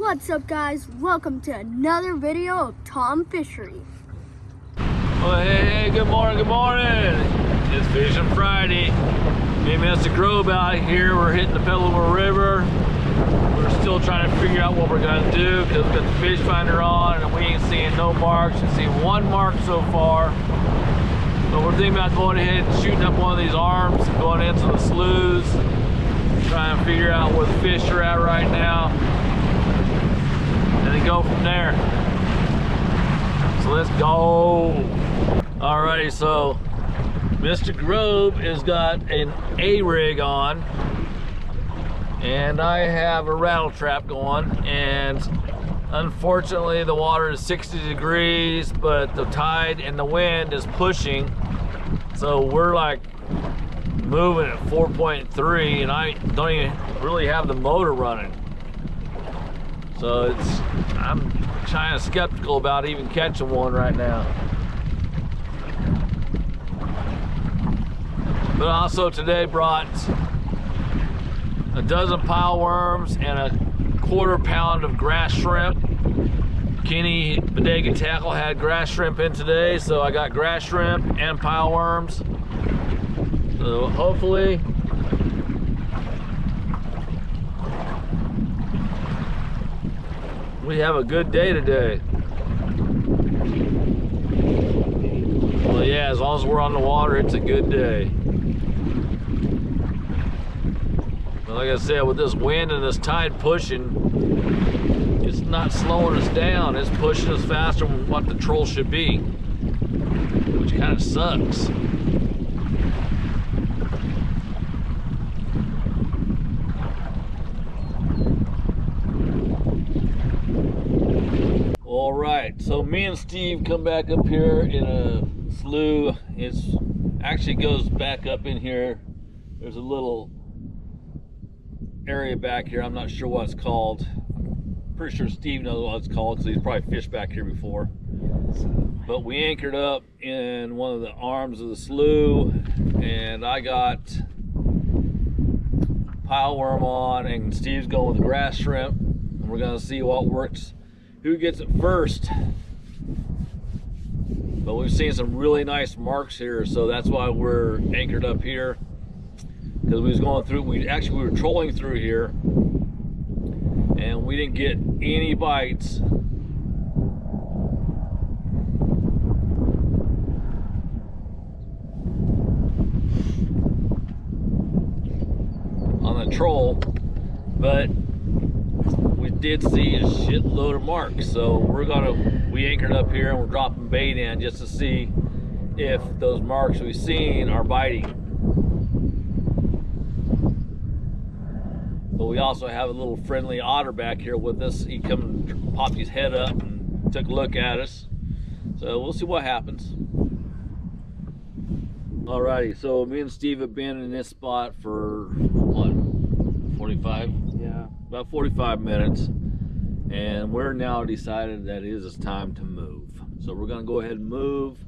What's up, guys? Welcome to another video of Tom Fishery. Well, hey, good morning, It's Fishing Friday. Me and Mr. Grove out here, we're hitting the Petaluma River. We're still trying to figure out what we're gonna do because we've got the fish finder on and we ain't seeing no marks. We've seen one mark so far. So we're thinking about going ahead and shooting up one of these arms, going into the sloughs, trying to figure out where the fish are at right now, and then go from there. So let's go. Alrighty, so Mr. Grove has got an A-rig on, and I have a rattle trap going, and unfortunately the water is 60 degrees, but the tide and the wind is pushing, so we're like moving at 4.3, and I don't even really have the motor running. So I'm kind of skeptical about even catching one right now. But also today brought a dozen pile worms and a quarter pound of grass shrimp. Kenny Bodega Tackle had grass shrimp in today, so I got grass shrimp and pile worms. So hopefully we have a good day today. Well, yeah, as long as we're on the water, it's a good day. But like I said, with this wind and this tide pushing, it's not slowing us down. It's pushing us faster than what the troll should be, which kind of sucks. All right, so me and Steve come back up here in a slough. It actually goes back up in here. There's a little area back here. I'm not sure what it's called. I'm pretty sure Steve knows what it's called because he's probably fished back here before. But we anchored up in one of the arms of the slough, and I got pile worm on, and Steve's going with the grass shrimp, and we're gonna see what works, who gets it first. But we've seen some really nice marks here, so that's why we're anchored up here, because we was going through, we were trolling through here and we didn't get any bites. On the troll, but we did see a shitload of marks, so we anchored up here and we're dropping bait in just to see if those marks we've seen are biting. But we also have a little friendly otter back here with us. He come and popped his head up and took a look at us, so we'll see what happens. Alrighty, so me and Steve have been in this spot for what, 45? Yeah, about 45 minutes, and we're now decided that it is time to move. So we're gonna go ahead and move.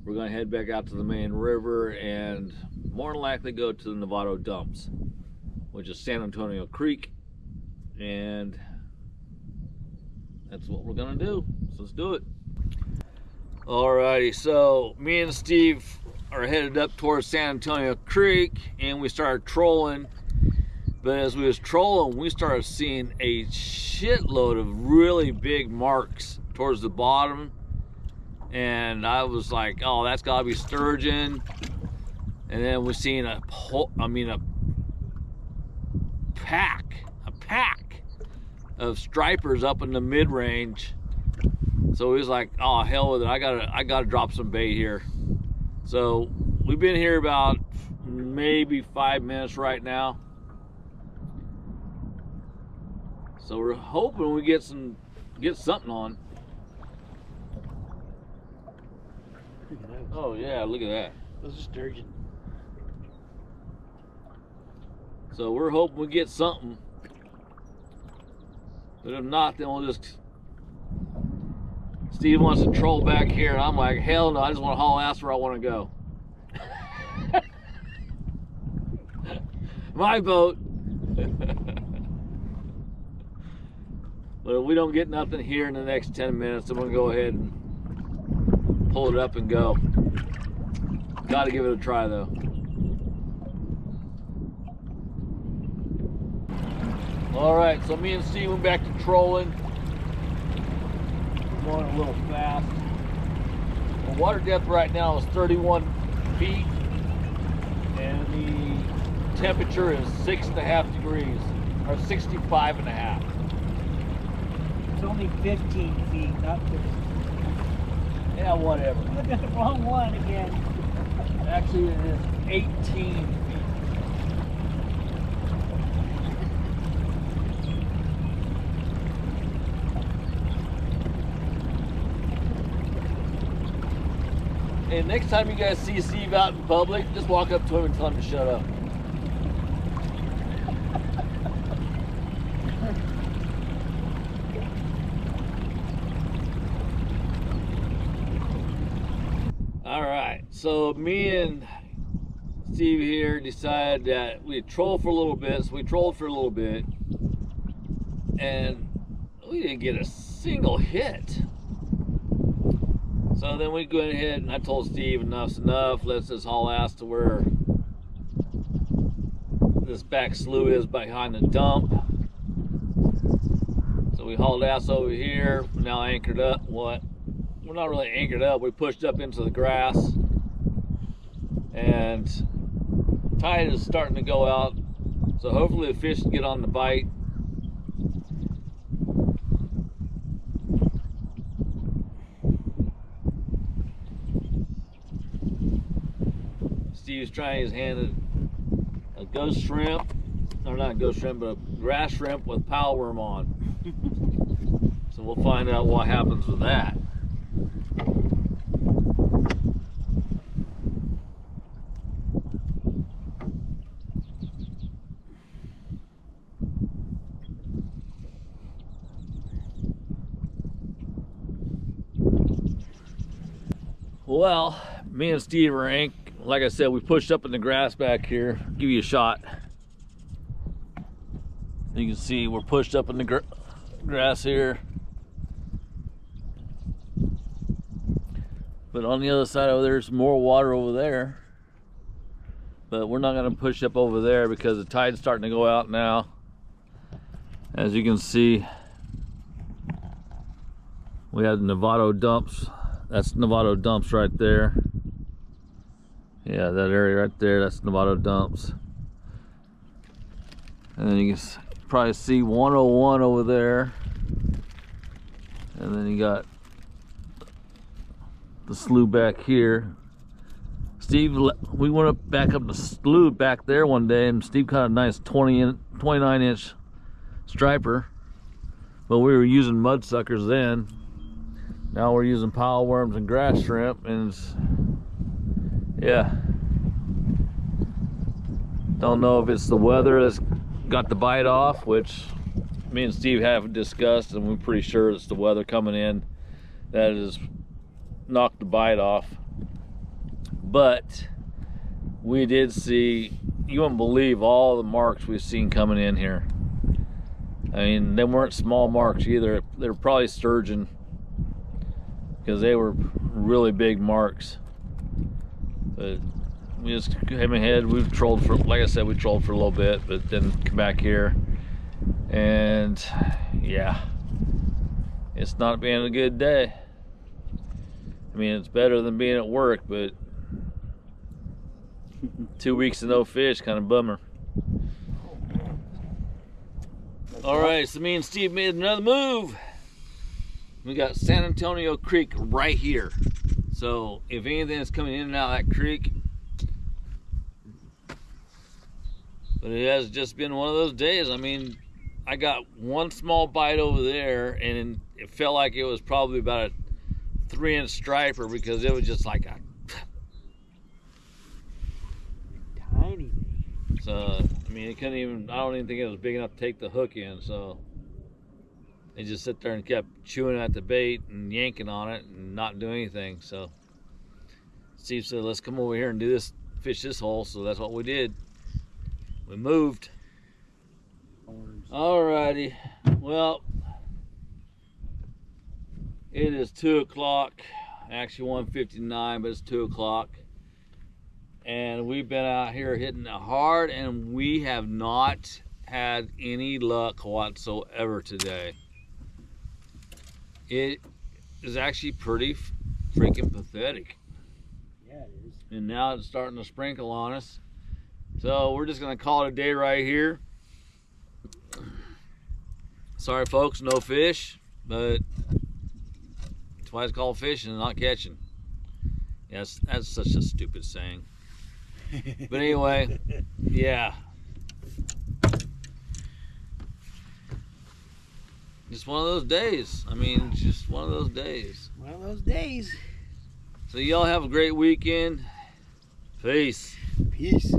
We're gonna head back out to the main river and more than likely go to the Novato dumps, which is San Antonio Creek, and that's what we're gonna do. So let's do it. Alrighty, so me and Steve are headed up towards San Antonio Creek, and we started trolling. But as we was trolling, we started seeing a shitload of really big marks towards the bottom, and I was like, oh, that's gotta be sturgeon. And then we're seeing a pack of stripers up in the mid-range. So he was like, oh, hell with it, I gotta drop some bait here. So we've been here about maybe 5 minutes right now. So we're hoping we get something on. look at those. Oh yeah, look at that. Those are sturgeon. So we're hoping we get something. But if not, then we'll just... Steve wants to troll back here, and I'm like, hell no, I just want to haul ass where I want to go. My boat. But if we don't get nothing here in the next 10 minutes, I'm gonna go ahead and pull it up and go. Gotta give it a try though. All right, so me and Steve went back to trolling. We're going a little fast. The water depth right now is 31 feet, and the temperature is 6.5 degrees, or 65.5. It's only 15 feet, not 15. Yeah, whatever. Look at the wrong one again. Actually, it is 18 feet. And next time you guys see Steve out in public, just walk up to him and tell him to shut up. All right, so me and Steve here decided that we'd troll for a little bit, so we trolled for a little bit, and we didn't get a single hit. So then we go ahead and I told Steve enough's enough, let's just haul ass to where this back slough is behind the dump. So we hauled ass over here, we're now anchored up. What? We're not really anchored up, we pushed up into the grass, and tide is starting to go out, so hopefully the fish get on the bite. Steve's trying his hand at a ghost shrimp, or not a ghost shrimp, but a grass shrimp with powworm on. So we'll find out what happens with that. Well, me and Steve are like I said, we pushed up in the grass back here. I'll give you a shot. You can see we're pushed up in the grass here. But on the other side over there's more water over there. But we're not gonna push up over there because the tide's starting to go out now. As you can see, we have Novato dumps. That's Novato dumps right there. Yeah, that area right there, that's Novato dumps. And then you can probably see 101 over there. And then you got the slough back here. Steve, we went back up the slough back there one day, and Steve caught a nice 29-inch striper. But we were using mud suckers then. Now we're using pile worms and grass shrimp, and yeah. Don't know if it's the weather that's got the bite off, which me and Steve have discussed, and we're pretty sure it's the weather coming in that has knocked the bite off. But we did see, you wouldn't believe all the marks we've seen coming in here. I mean, they weren't small marks either. They were probably sturgeon, because they were really big marks. But we just came ahead. We've trolled for, like I said, we trolled for a little bit, but then come back here, and yeah, it's not being a good day. I mean, it's better than being at work, but 2 weeks of no fish, kind of bummer. All right, so me and Steve made another move. We got San Antonio Creek right here. So if anything is coming in and out of that creek, but it has just been one of those days. I mean, I got one small bite over there, and it felt like it was probably about a 3-inch striper, because it was just like a Tiny. so I mean, it couldn't even, I don't even think it was big enough to take the hook in. So they just sit there and kept chewing at the bait and yanking on it and not doing anything. So Steve said, let's come over here and do this, fish this hole. So that's what we did. We moved. Alrighty. Well, It is 2 o'clock, actually 1:59, but it's 2 o'clock. And we've been out here hitting it hard, and we have not had any luck whatsoever today. It is actually pretty freaking pathetic. Yeah, it is. And now it's starting to sprinkle on us. So we're just gonna call it a day right here. Sorry folks, no fish, but that's why it's called fishing and not catching. Yes, that's such a stupid saying. But anyway, yeah. Just one of those days. I mean, it's just one of those days. One of those days. So y'all have a great weekend. Peace. Peace.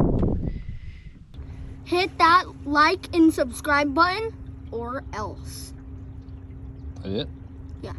Hit that like and subscribe button or else. That's it? Yeah.